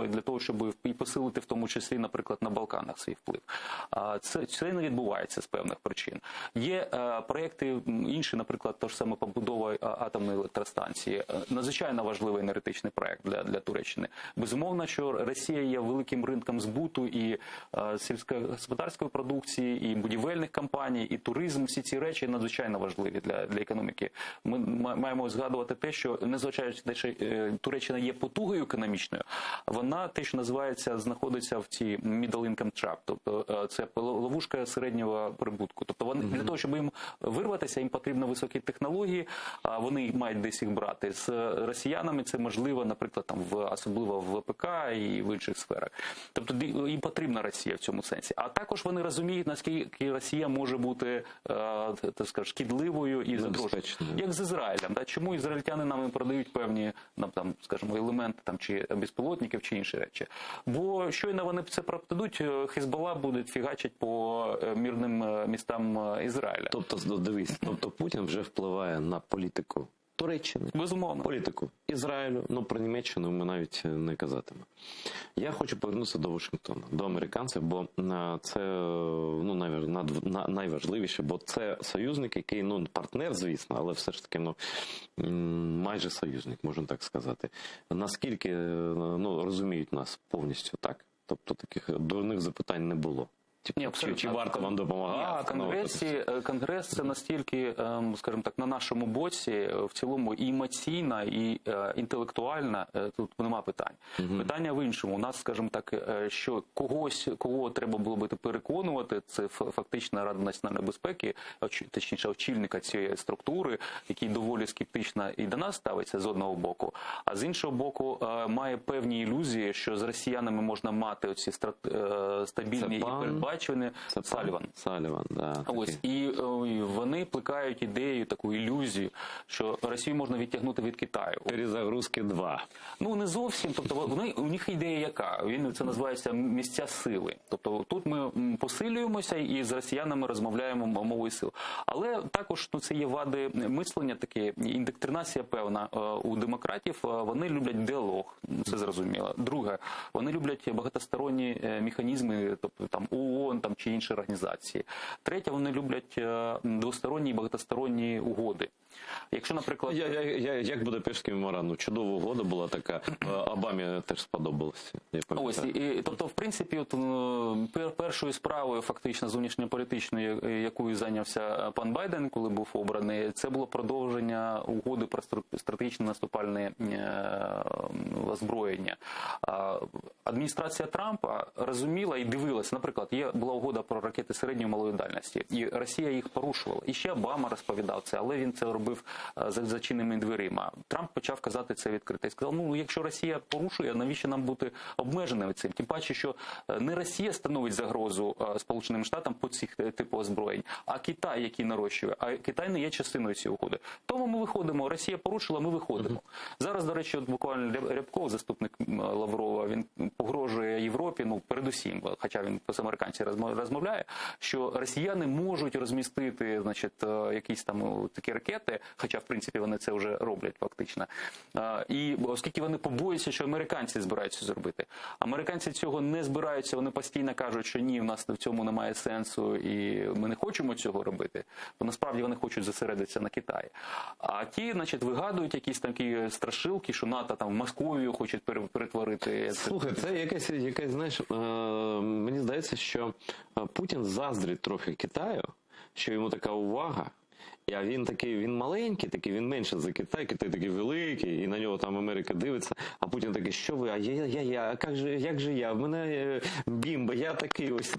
для того, щоб і посилити в тому числі, наприклад, на Балканах свій вплив. Це не відбувається з певних причин. Є проєкти інші, наприклад, та ж саме побудова атомної електростанції. Надзвичайно важливий енергетичний проєкт для Туреччини. Безумовно, що Росія є великим ринком збуту і сільськогосподарської продукції, і будівельних компаній, і туризм. Всі ці речі надзвичайно важливі для економіки. Ми маємо згадувати те, що, незважаючи на те, що Туреччина є потугою економічною, вона, те, що називається, знаходиться в цій middle income trap, Тобто це ловушка середнього прибутку. Тобто вони для того, щоб їм вирватися, їм потрібно високі технології, а вони мають десь їх брати. З росіянами це можливо, наприклад, там особливо в ВПК і в інших сферах. Тобто їм потрібна Росія в цьому сенсі. А також вони розуміють, наскільки Росія може бути, так скажу, шкідливою і загрожливою. Як з Ізраїлем. Чому ізраїльтяни нам продають певні, там, скажімо, елементи там, чи безпілотників, чи інші речі? Бо щойно вони це продадуть, Хезболла буде фігачить по мирним містам Ізраїля. Тобто, дивись, Путін вже впливає на політику Туреччини, безумовно, політику Ізраїлю, про Німеччину ми навіть не казатимемо. Я хочу повернутися до Вашингтона, до американців, бо це найважливіше, бо це союзник, який, партнер, звісно, але все ж таки, майже союзник, можна так сказати. Наскільки, розуміють нас повністю, так? Тобто таких дурних запитань не було. Чи варто вам допомагати? Конгрес це настільки, скажімо так, на нашому боці, в цілому і емоційна, і інтелектуальна, тут нема питань. Питання в іншому. У нас, скажімо так, що кого треба було би переконувати, це фактично Рада національної безпеки, точніше очільника цієї структури, який доволі скептично і до нас ставиться з одного боку, а з іншого боку має певні ілюзії, що з росіянами можна мати оці стабільні і передбачені. Саліван, да. Ось, і вони плекають ідею, таку ілюзію, що Росію можна відтягнути від Китаю. Перезагрузки 2. Не зовсім. Тобто у них ідея яка? Це називається місця сили. Тобто тут ми посилюємося і з росіянами розмовляємо мовою сил. Але також це є вади мислення, таке індоктринація певна у демократів. Вони люблять діалог, це зрозуміло. Друге, вони люблять багатосторонні механізми, тобто там ООН чи інші організації. Третє, вони люблять двосторонні і багатосторонні угоди. Якщо, наприклад... Як Будапештський меморандум? Чудова угода була така. Обамі теж сподобалося. Ось, тобто, в принципі, першою справою, фактично, зовнішньополітичною, якою зайнявся пан Байден, коли був обраний, це було продовження угоди про стратегічне наступальне озброєння. Адміністрація Трампа розуміла і дивилася, наприклад, була угода про ракети середньої і малої дальності, і Росія їх порушувала. І ще Обама розповідав це, але він це робив за зачиненими дверима. Трамп почав казати це відкрито. І сказав, якщо Росія порушує, навіщо нам бути обмеженими цим? Тим паче, що не Росія становить загрозу Сполученим Штатам по цих типу озброєнь, а Китай, який нарощує. А Китай не є частиною цієї угоди. Тому ми виходимо, Росія порушила, ми виходимо. Зараз, до речі, буквально Рябков, заступник Лаврова, він погрожує Європі, передусім, хоча він з американцями розмовляє, що росіяни можуть розмістити, якісь там такі ракети, хоча, в принципі, вони це вже роблять фактично. І оскільки вони побоюються, що американці збираються зробити. Американці цього не збираються, вони постійно кажуть, що ні, в нас в цьому немає сенсу і ми не хочемо цього робити. Бо насправді вони хочуть зосередитися на Китаї. А ті, вигадують якісь такі страшилки, що НАТО там в Московію хочуть перетворити. Слухай, це якась, знаєш, мені здається, що Путін заздрить трохи Китаю, що йому така увага. А він маленький, він менше за Китай, Китай такий великий, і на нього там Америка дивиться, а Путін такий, що ви, як же я, в мене бімба, я такий ось,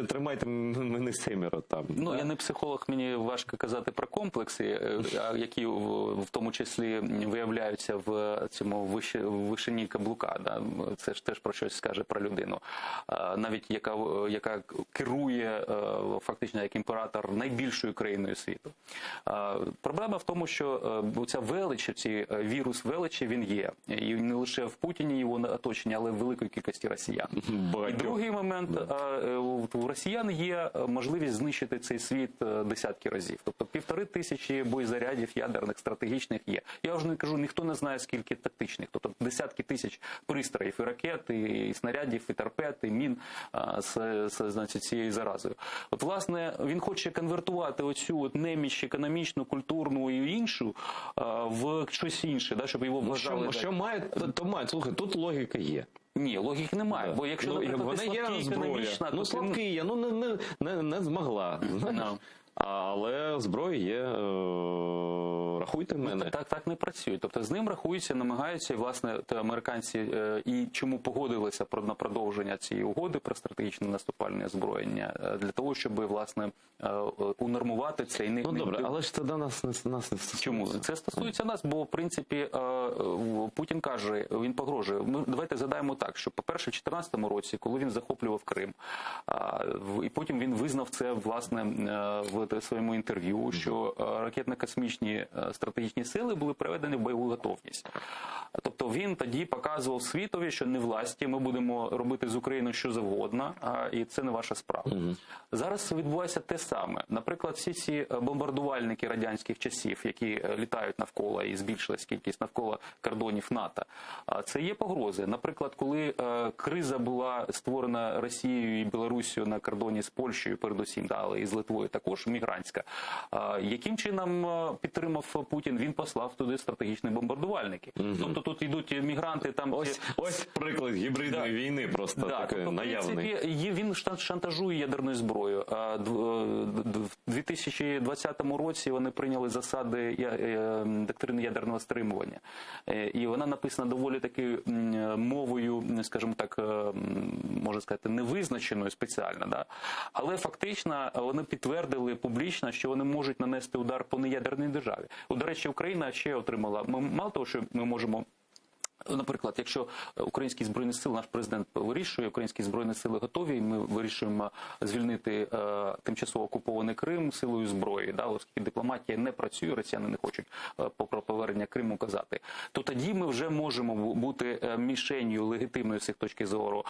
тримайте мене семеро там. Я не психолог, мені важко казати про комплекси, які в тому числі виявляються в цьому вишині каблука, це ж теж про щось скаже про людину, навіть яка керує фактично як імператор найбільшою країною світу. Проблема в тому, що ця велич, цей вірус величі, він є. І не лише в Путіні його оточення, але в великій кількості росіян. І другий момент, у росіян є можливість знищити цей світ десятки разів. Тобто 1500 боєзарядів ядерних, стратегічних є. Я вже не кажу, ніхто не знає, скільки тактичних. Тобто десятки тисяч пристроїв, і ракет, і снарядів, і торпед, і мін з цією заразою. Власне, він хоче конвертувати оцю неміч економічну, культурну і іншу в щось інше, щоб його вважали. Що має, то має. Слухай, тут логіка є. Ні, логіки немає, бо якщо, наприклад, ти слабкий економічна... слабкий є, не змогла, знаєш. Але зброя є врахуйте мене. Так не працює. Тобто з ним рахуються, намагаються, і, власне, американці і чому погодилися на продовження цієї угоди про стратегічне наступальне озброєння, для того, щоб, власне, унормувати цей... Ну, добре, але ж це до нас не стосується. Чому? Це стосується нас, бо, в принципі, Путін каже, він погрожує. Давайте згадаємо так, що, по-перше, в 2014 році, коли він захоплював Крим, і потім він визнав це, власне, в своєму інтерв'ю, що ракетно-космічні стратегічні сили були приведені в бойову готовність. Тобто він тоді показував світові, що не власті, ми будемо робити з Україною що завгодно, і це не ваша справа. Зараз відбувається те саме. Наприклад, всі ці бомбардувальники радянських часів, які літають навколо і збільшилась кількість навколо кордонів НАТО, це є погрози. Наприклад, коли криза була створена Росією і Білорусією на кордоні з Польщею, передусім, але і з Литвою також, мігрантська, яким чином підтримав Путін? Він послав туди стратегічні бомбардувальники. Тобто тут йдуть мігранти, там... Ось приклад гібридної війни просто такий наявний. В принципі, він шантажує ядерною зброєю. У 2020 році вони прийняли засади доктрини ядерного стримування. І вона написана доволі таки мовою, скажімо так, можна сказати, невизначеною спеціально. Да? Але фактично вони підтвердили публічно, що вони можуть нанести удар по неядерній державі. До речі, Україна ще отримала, мало того, що ми можемо... Наприклад, якщо українські збройні сили, наш президент вирішує, українські збройні сили готові, і ми вирішуємо звільнити тимчасово окупований Крим силою зброї, да, оскільки дипломатія не працює, росіяни не хочуть про повернення Криму казати, то тоді ми вже можемо бути мішенью легітимною з їх точки зору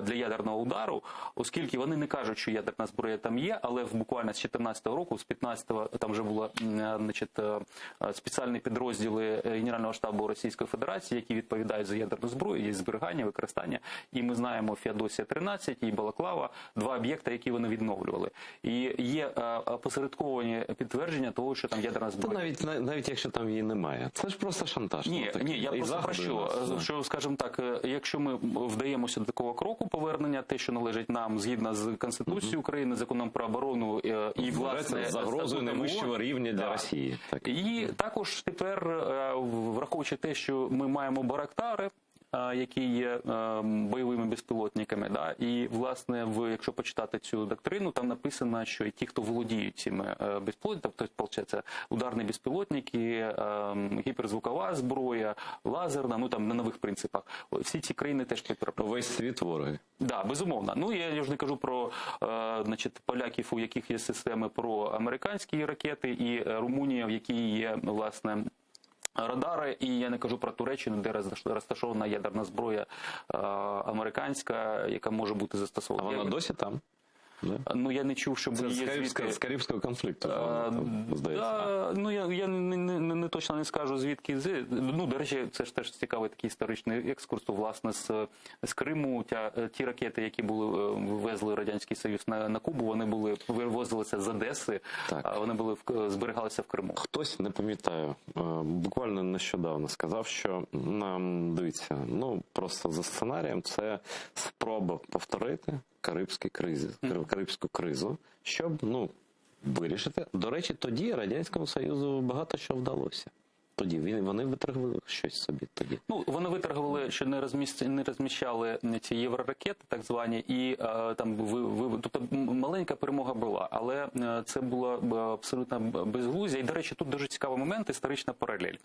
для ядерного удару, оскільки вони не кажуть, що ядерна зброя там є, але буквально з 14-го року, з 15-го, там вже були, значить, спеціальні підрозділи Генерального штабу Російської Федерації, які відповідають за ядерну зброю, є зберігання, використання. І ми знаємо Феодосія-13 і Балаклава, два об'єкти, які вони відновлювали. І є опосередковані підтвердження того, що там ядерна зброя. Та навіть якщо там її немає. Це ж просто шантаж. Ні, я просто про що, скажімо так, якщо ми вдаємося до такого кроку повернення, те, що належить нам згідно з Конституцією України, законом про оборону і, власне, загрозою найвищого рівня для Росії. Так. І також тепер, враховуючи те, що ми маємо Байрактари, які є бойовими безпілотниками, да? І, власне, якщо почитати цю доктрину, там написано, що і ті, хто володіють цими безпілотниками, тобто, виходить, ударні безпілотники, гіперзвукова зброя, лазерна, ну там на нових принципах, всі ці країни теж підтримують. Весь світ вороги. Да, безумовно. Ну, я ж не кажу про, значить, поляків, у яких є системи проамериканські ракети, і Румунія, в якій є, власне, радари, і я не кажу про Туреччину, де розташована ядерна зброя американська, яка може бути застосована. А вона досі там? Ну, я не чув, щоб це її звідки... з Карибського конфлікту, здається. Да, ну, я не точно не скажу, звідки. Ну, до речі, це ж теж цікавий такий історичний екскурс, власне, з Криму. Ті ракети, які вивезли Радянський Союз на Кубу, вони вивозилися з Одеси, вони зберігалися в Криму. Хтось, не пам'ятаю, буквально нещодавно сказав, що нам, дивіться, ну, просто за сценарієм це спроба повторити Карибську кризу, щоб, ну, вирішити. До речі, тоді Радянському Союзу багато що вдалося. Тоді вони виторгували щось собі тоді. Ну, вони виторгували, що не розміщали ці євроракети, так звані, і там тобто маленька перемога була, але це було абсолютно безглуздя. І, до речі, тут дуже цікавий момент, історична паралель.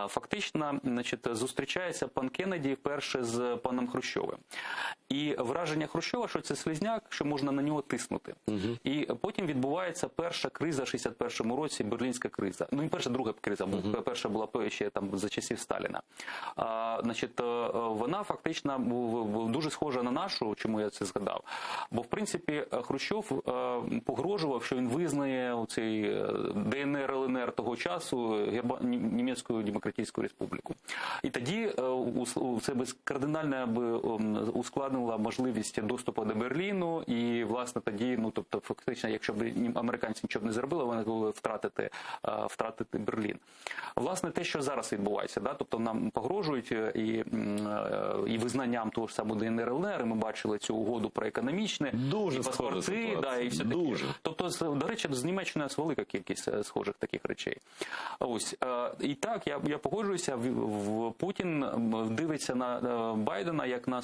Фактично, значить, зустрічається пан Кеннеді вперше з паном Хрущовим. І враження Хрущова, що це слизняк, що можна на нього тиснути. І потім відбувається перша криза в 61-му році, Берлінська криза. Ну, і перша, друга криза, перша була ще там за часів Сталіна. Значить, вона фактично дуже схожа на нашу, чому я це згадав. Бо, в принципі, Хрущов погрожував, що він визнає цей ДНР, ЛНР того часу Німецьку Демократичну Республіку. І тоді це кардинально ускладнило можливість доступу до Берліну, і, власне, тоді, ну, тобто, фактично, якщо б американці нічого б не зробили, вони могли втратити Берлін. власне, те, що зараз відбувається, да, тобто нам погрожують і визнанням того ж самого ДНР, ЛНР, ми бачили цю угоду про економічне, Дуже і схожа паспорти, ситуація. да, і все таке. Дуже. Тобто, до речі, з Німеччиною велика кількість схожих таких речей. Ось. І так, я погоджуюся, Путін дивиться на Байдена як на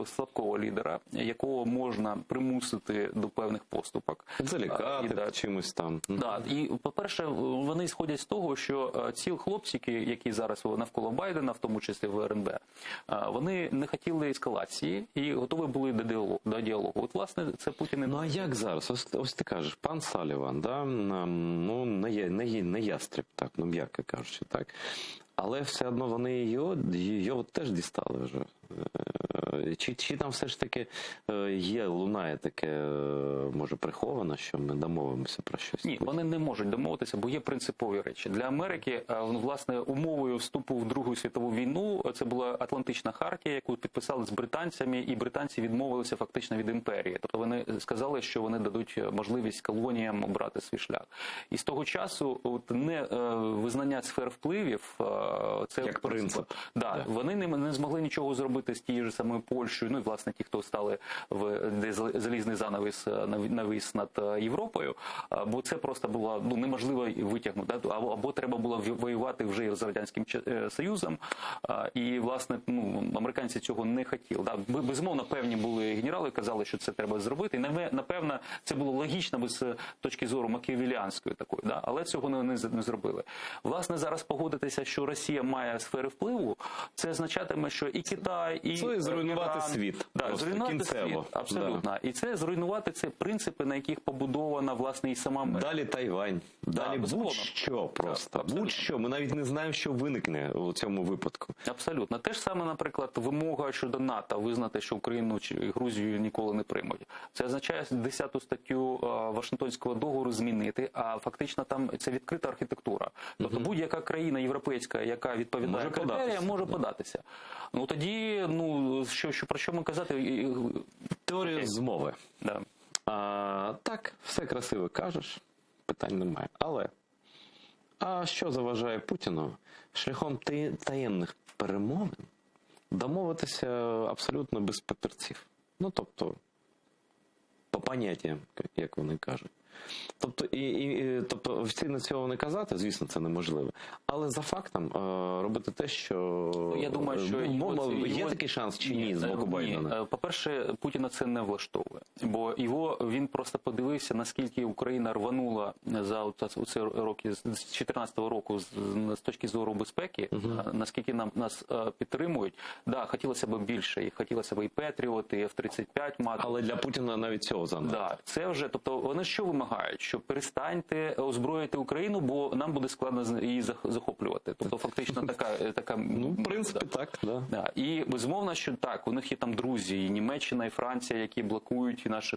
слабкого лідера, якого можна примусити до певних поступок. Залякати чимось там. Да, і, по-перше, вони сходять з того, що ці хлопчики, які зараз навколо Байдена, в тому числі в РНБ, вони не хотіли ескалації і готові були до діалогу. От, власне, це Путін і... Ну, а як зараз? Ось ти кажеш, пан Саліван, да? Ну, не ястреб, так, ну, м'яко кажучи, так. Але все одно вони його теж дістали вже. Чи там все ж таки лунає таке, може, приховане, що ми домовимося про щось? Ні, вони не можуть домовитися, бо є принципові речі. Для Америки, власне, умовою вступу в Другу світову війну це була Атлантична хартія, яку підписали з британцями, і британці відмовилися фактично від імперії. Тобто вони сказали, що вони дадуть можливість колоніям обрати свій шлях. І з того часу не визнання сфер впливів, це як принцип. Да, вони не змогли нічого зробити з тією ж самою Польщею, ну і, власне, ті, хто стали де залізний занавіс навіс над Європою, бо це просто було неможливо витягнути, або треба було воювати вже з Радянським Союзом, і, власне, американці цього не хотіли. Да. Безумовно, певні були генерали, казали, що це треба зробити, і, напевно, це було логічно з точки зору макіавеліанської такої, да, але цього не зробили. Власне, зараз погодитися, що Росія має сфери впливу, це означатиме, що і Китай, і це зруйнувати Іран, світ. Да, зруйнувати кінцево. світ, абсолютно. Да. І це зруйнувати ці принципи, на яких побудована, власне, і сама Америка. Далі Тайвань, далі будь-що просто. Да, будь-що. Ми навіть не знаємо, що виникне у цьому випадку. Абсолютно. Те ж саме, наприклад, вимога щодо НАТО визнати, що Україну чи Грузію ніколи не приймуть. Це означає 10-ту статтю Вашингтонського договору змінити, а фактично там це відкрита архітектура. Тобто будь-яка країна європейська, яка відповідає критеріям, може податися. Ну тоді, про що ми казати? Теорія змови. Да. Так, все красиво кажеш, питань немає. Але, що заважає Путіну шляхом таємних перемовин домовитися абсолютно без папірців? Ну, тобто, по поняттям, як вони кажуть. Тобто офіційно цього не казати, звісно, це неможливо. Але за фактом робити те, що... Я думаю, що є такий шанс чи ні з боку Байдена? По-перше, Путіна це не влаштовує. Бо він просто подивився, наскільки Україна рванула за ці роки, з 2014 року з точки зору безпеки, наскільки нас підтримують. Да, хотілося б більше, і хотілося б і Петріот, і F-35 мати. Але для Путіна навіть цього занадто. Да, це вже, тобто вони що вимагають? Що перестаньте озброїти Україну, бо нам буде складно її захоплювати. Тобто фактично така в принципі, так. Да. І безумовно, що так, у них є там друзі, і Німеччина, і Франція, які блокують наш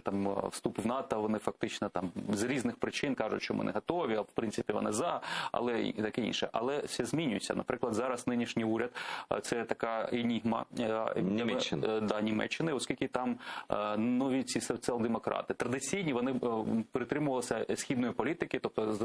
вступ в НАТО, вони фактично там з різних причин кажуть, що ми не готові, а в принципі вони за, але і таке інше. Але все змінюється. Наприклад, зараз нинішній уряд це така енігма Німеччини, оскільки там нові ці соціал-демократи. Традиційні вони притримувалися східної політики, тобто з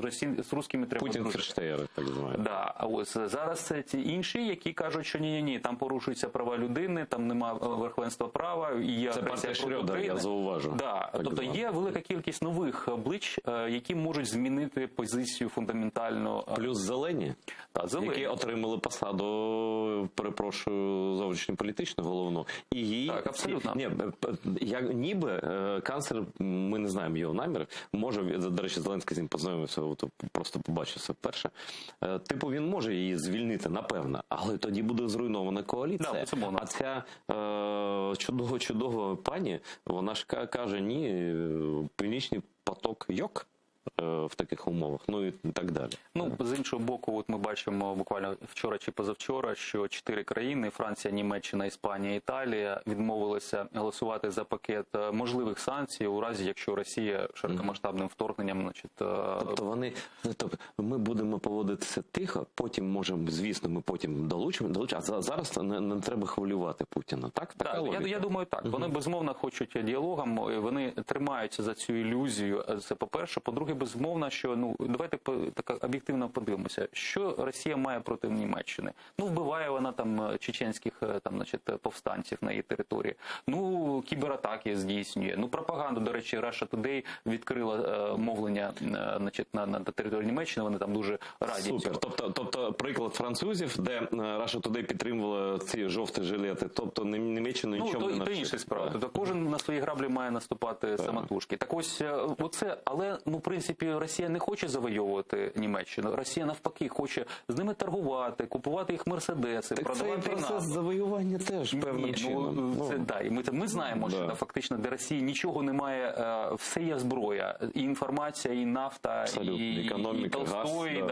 русскими треба дружити. Путін-ферштеєри, так звані. Да, а ось зараз це ті інші, які кажуть, що ні, там порушуються права людини, там немає верховенства права, і є це партія Шрёдера, я зауважу. Да, тобто є велика кількість нових облич, які можуть змінити позицію фундаментально. Плюс зелені, які отримали посаду, перепрошую, зовнішньополітичну головну. І її... Так, абсолютно. Ніби канцлер, ми не знаємо його наміри, може, до речі, Зеленський з ним познайомився, просто побачився вперше. Типу, він може її звільнити, напевно, але тоді буде зруйнована коаліція. Да, а ця чудова пані, вона ж каже, ні, Північний поток йок в таких умовах, ну і так далі. Ну, з іншого боку, от ми бачимо буквально вчора чи позавчора, що 4 країни, Франція, Німеччина, Іспанія, Італія, відмовилися голосувати за пакет можливих санкцій у разі, якщо Росія широкомасштабним вторгненням, значить... Тобто ми будемо поводитися тихо, потім можемо, звісно, ми потім долучимо, а зараз не треба хвилювати Путіна, так? Така логіка? Я думаю, так. Вони, безумовно, хочуть діалогом, вони тримаються за цю ілюзію, це по-перше. По-друге, По-друге, безумовно, що давайте так об'єктивно подивимося, що Росія має проти Німеччини. Вбиває вона там чеченських повстанців на її території. Кібератаки здійснює. Пропаганду, до речі, Russia Today відкрила мовлення на території Німеччини. Вони там дуже раді. Супер. Тобто приклад французів, де Russia Today підтримувала ці жовті жилети, тобто Німеччину нічого не навчити. Це інша справа. Тобто кожен на свої граблі має наступати самотужки. Так ось, але, в принципі, Росія не хоче завойовувати Німеччину. Росія, навпаки, хоче з ними торгувати, купувати їх мерседеси, продавати цей процес завоювання теж певним чином. Ми знаємо, що фактично для Росії нічого немає, все є зброя, і інформація, і нафта, і Толстой,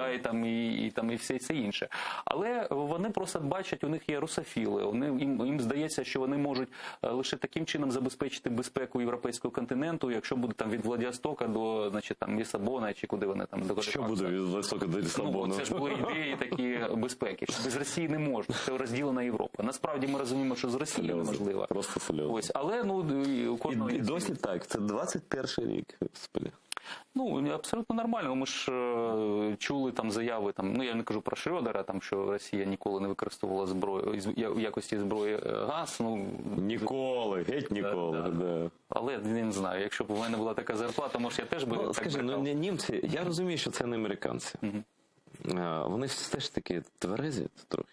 і все інше. Але вони просто бачать, у них є русофіли, їм здається, що вони можуть лише таким чином забезпечити безпеку європейського континенту, якщо буде там від Владивостока до Лісабона, чи куди вони там доходять. Що буде від Владивостока до Лісабона? Це ж були ідеї такі безпеки, що без Росії не можна, це розділена Європа. Насправді ми розуміємо, що з Росією неможливо. Просто сльози. Ось, але у кожного і досі так, це 21 рік, господи. Абсолютно нормально. Ми ж чули там заяви, я не кажу про Шрёдера, що Росія ніколи не використовувала зброю в якості зброї газ. Ніколи, геть ніколи. Да. Але я не знаю, якщо б у мене була така зарплата, може я теж би так скажи, брехав. Німці, я розумію, що це не американці. Вони все ж таки тверезі трохи.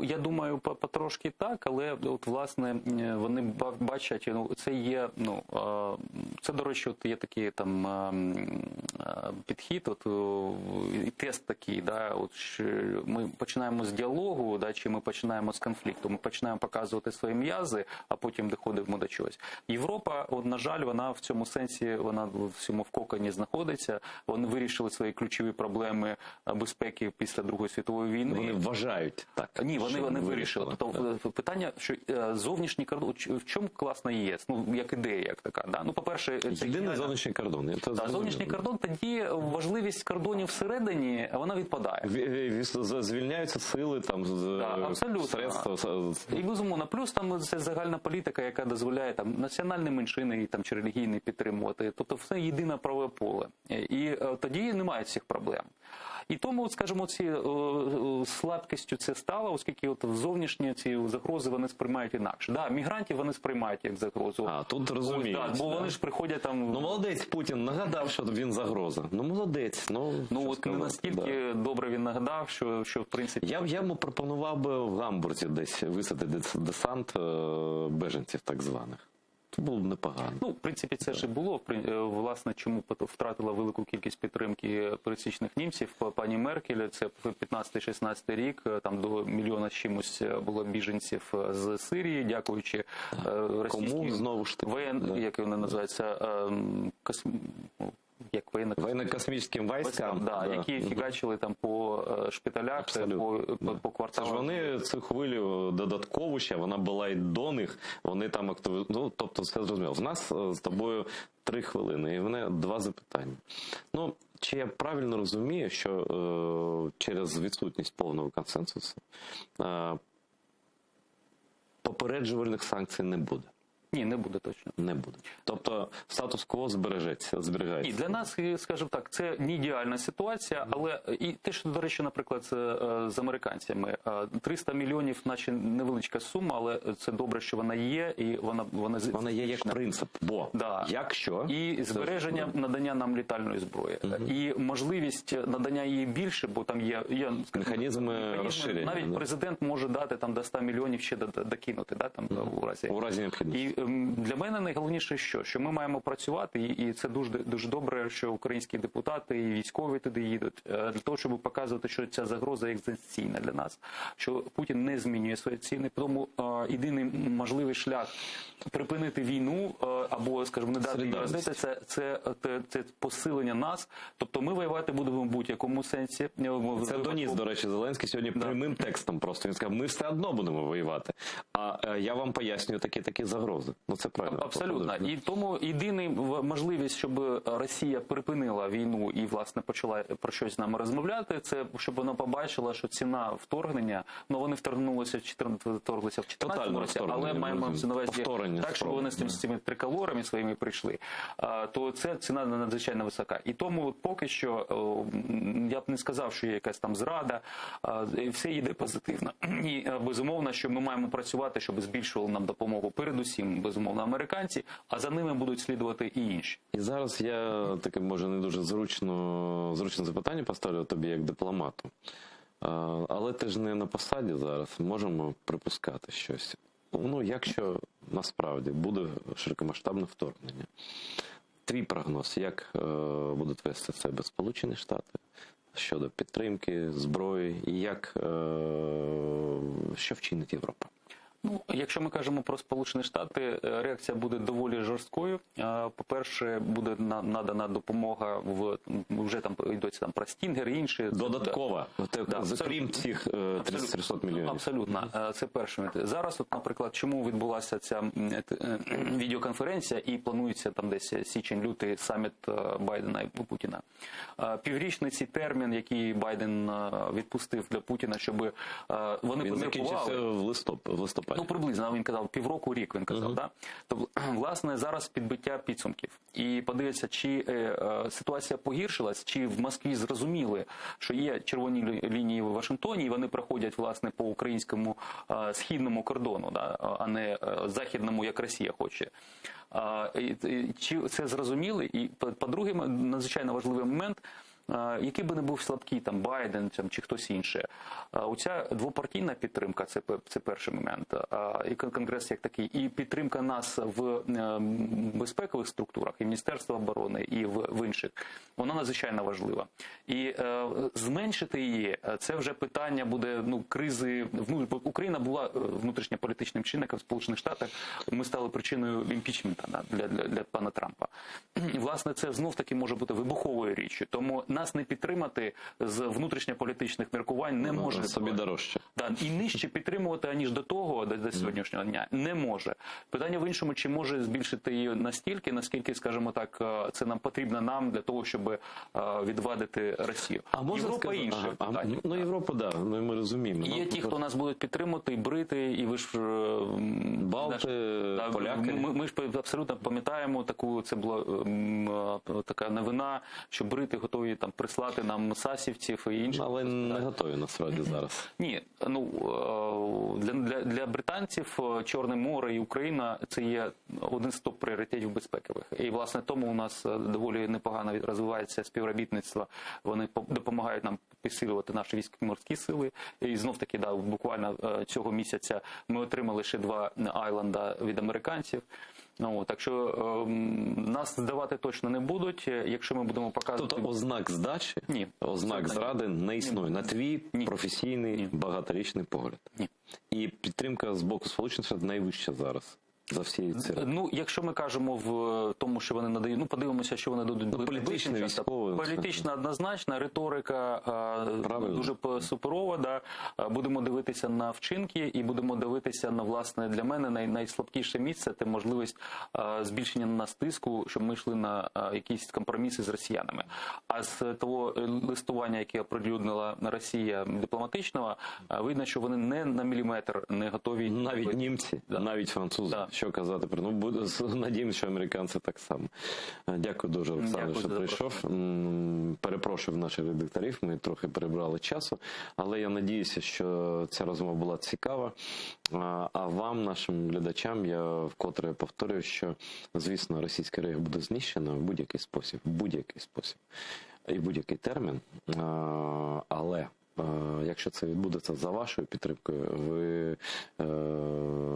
Я думаю, потрошки так, але власне вони бачать, це є, це, до речі, є такий підхід, і тест такий, ми починаємо з діалогу, чи ми починаємо з конфлікту, ми починаємо показувати свої м'язи, а потім доходимо до чогось. Європа, на жаль, вона в цьому сенсі, вона в цьому коконі знаходиться, вони вирішили свої ключові проблеми безпеки після Другої світової війни. Вони вважають так. Ні, вони вирішили. Тобто питання, що зовнішній кордон, в чому класна ЄС? Як ідея, як така. По-перше, єдиний зовнішній кордон. Зовнішній кордон, тоді важливість кордонів всередині, вона відпадає. Звільняються сили, средства. І безумовно, плюс там це загальна політика, яка дозволяє національні меншини чи релігійні підтримувати. Тобто все єдине правове поле. І тоді немає цих проблем. І тому, скажімо, слабкістю це стало, оскільки зовнішні ці загрози вони сприймають інакше. Мігрантів вони сприймають як загрозу. Тут розуміють. Бо вони ж приходять там... молодець Путін нагадав, що він загроза. Молодець. Не настільки добре він нагадав, що в принципі... Я йому пропонував би в Гамбурзі десь висадити десант беженців так званих. Це було б непогано. В принципі, це ж і було. Власне, чому втратила велику кількість підтримки пересічних німців пані Меркель. Це 15-16 рік, там до мільйона з чимось було біженців з Сирії, дякуючи російським як вони називаються, военно-космічним військам, які фігачили там по шпиталях, по кварталах. Це ж вони цю хвилю додаткову ще, вона була і до них, вони там активно, тобто все зрозуміло. В нас з тобою 3 хвилини, і в мене 2 запитання. Чи я правильно розумію, що через відсутність повного консенсусу попереджувальних санкцій не буде? Ні, не буде точно. Не буде. Тобто статус-кво зберігається. І для нас, скажімо так, це не ідеальна ситуація, але і те, що, до речі, наприклад, з американцями. 300 мільйонів, наче невеличка сума, але це добре, що вона є, і вона є як принцип, бо якщо... І збереження надання нам літальної зброї. І можливість надання її більше, бо там є механізми розширення. Навіть президент може дати там до 100 мільйонів ще докинути, у разі необхідності. Для мене найголовніше, що ми маємо працювати, і це дуже добре, що українські депутати і військові туди їдуть, для того, щоб показувати, що ця загроза екзистенційна для нас, що Путін не змінює свої ціни. Тому єдиний можливий шлях припинити війну або, скажімо, не дати їй розвитися, це посилення нас. Тобто ми воювати будемо в будь-якому сенсі. Це доніс, до речі, Зеленський сьогодні прямим текстом просто. Він сказав, ми все одно будемо воювати. А я вам пояснюю такі загрози. Це правильно. Абсолютно. І тому єдина можливість, щоб Росія припинила війну і, власне, почала про щось з нами розмовляти, це щоб вона побачила, що ціна вторгнення, вони вторглися в 2014 році, але маємо на увазі так, щоб вони з цими триколорами військовоінспекторами своїми прийшли, то це ціна надзвичайно висока. І тому поки що я б не сказав, що є якась там зрада, все йде позитивно. І безумовно, що ми маємо працювати, щоб збільшували нам допомогу передусім, безумовно, американці, а за ними будуть слідувати і інші. І зараз я таке, може, не дуже зручне запитання поставлю тобі як дипломату. Але ти ж не на посаді зараз, можемо припускати щось. Ну, якщо насправді буде широкомасштабне вторгнення, твій прогноз, як будуть вести себе Сполучені Штати щодо підтримки, зброї, і що вчинить Європа? Ну, якщо ми кажемо про Сполучені Штати, реакція буде доволі жорсткою. По-перше, буде надана допомога вже там йдеться там про Стінгер і інші. Додаткова, крім цих 300 мільйонів. Абсолютно, це перше. Зараз, от, наприклад, чому відбулася ця відеоконференція і планується там десь січень-лютий саміт Байдена і Путіна. Піврічний цей термін, який Байден відпустив для Путіна, щоб вони він закінчився в листопаді. Ну, приблизно, він казав, півроку, рік, він казав, да? То, власне, зараз підбиття підсумків. І подивиться, чи ситуація погіршилась, чи в Москві зрозуміли, що є червоні лінії в Вашингтоні, і вони проходять, власне, по українському східному кордону, да? А не західному, як Росія хоче. Чи це зрозуміли? І, по-друге, надзвичайно важливий момент, який би не був слабкий, там Байден чи хтось інший, оця двопартійна підтримка, це перший момент, і Конгрес як такий, і підтримка нас в безпекових структурах, і Міністерства оборони, і в інших, вона надзвичайно важлива. І зменшити її, це вже питання буде кризи. Україна була внутрішньополітичним чинником в Сполучених Штатах, ми стали причиною імпічменту для пана Трампа. І, власне, це знов-таки може бути вибуховою річчю, тому нас не підтримати з внутрішньополітичних міркувань не може. Собі дорожче. Да, і нижче підтримувати, аніж до того, до сьогоднішнього дня, не може. Питання в іншому, чи може збільшити її настільки, наскільки, скажімо так, це нам потрібно для того, щоб відвадити Росію. А можна Європа інше питання. Ну, Європа, да, ми розуміємо. Є ті, хто нас будуть підтримувати, і брити, і ви ж... Балти, поляки. Ми ж абсолютно пам'ятаємо таку, це була така новина, що брити готові там прислати нам сасівців і інших. Але не готові насправді зараз. Ні, для британців Чорне море і Україна – це є один з топ-пріоритетів безпекових. І, власне, тому у нас доволі непогано розвивається співробітництво. Вони допомагають нам підсилювати наші військово-морські сили. І знов-таки, буквально цього місяця ми отримали ще 2 айленда від американців. Так що нас здавати точно не будуть, якщо ми будемо показувати... Тобто ознак здачі, Ні. ознак зради не існує. На твій професійний, багаторічний погляд. Ні. І підтримка з боку Сполучених Штатів найвища зараз. За всі ці роки. Якщо ми кажемо в тому, що вони надають, подивимося, що вони дадуть політична, військова. Політична однозначна, риторика дуже суперова, да. Будемо дивитися на вчинки і будемо дивитися на, власне, для мене найслабкіше місце – це можливість збільшення на нас тиску, щоб ми йшли на якісь компроміси з росіянами. А з того листування, яке оприлюднила Росія дипломатичного, видно, що вони не на міліметр не готові. Навіть німці, навіть французи. Да. Що казати про надіємося, що американці так само. Дякую дуже, Олександр, що прийшов. Перепрошую в наших редакторів, ми трохи перебрали часу, але я надіюся, що ця розмова була цікава. А вам, нашим глядачам, я вкотре повторюю, що, звісно, російська рейх буде знищена в будь-який спосіб і будь-який термін, але якщо це відбудеться за вашою підтримкою, ви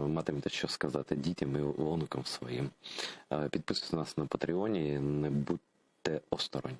матимете що сказати дітям і онукам своїм. Підписуйтесь на нас на Патреоні, не будьте осторонь.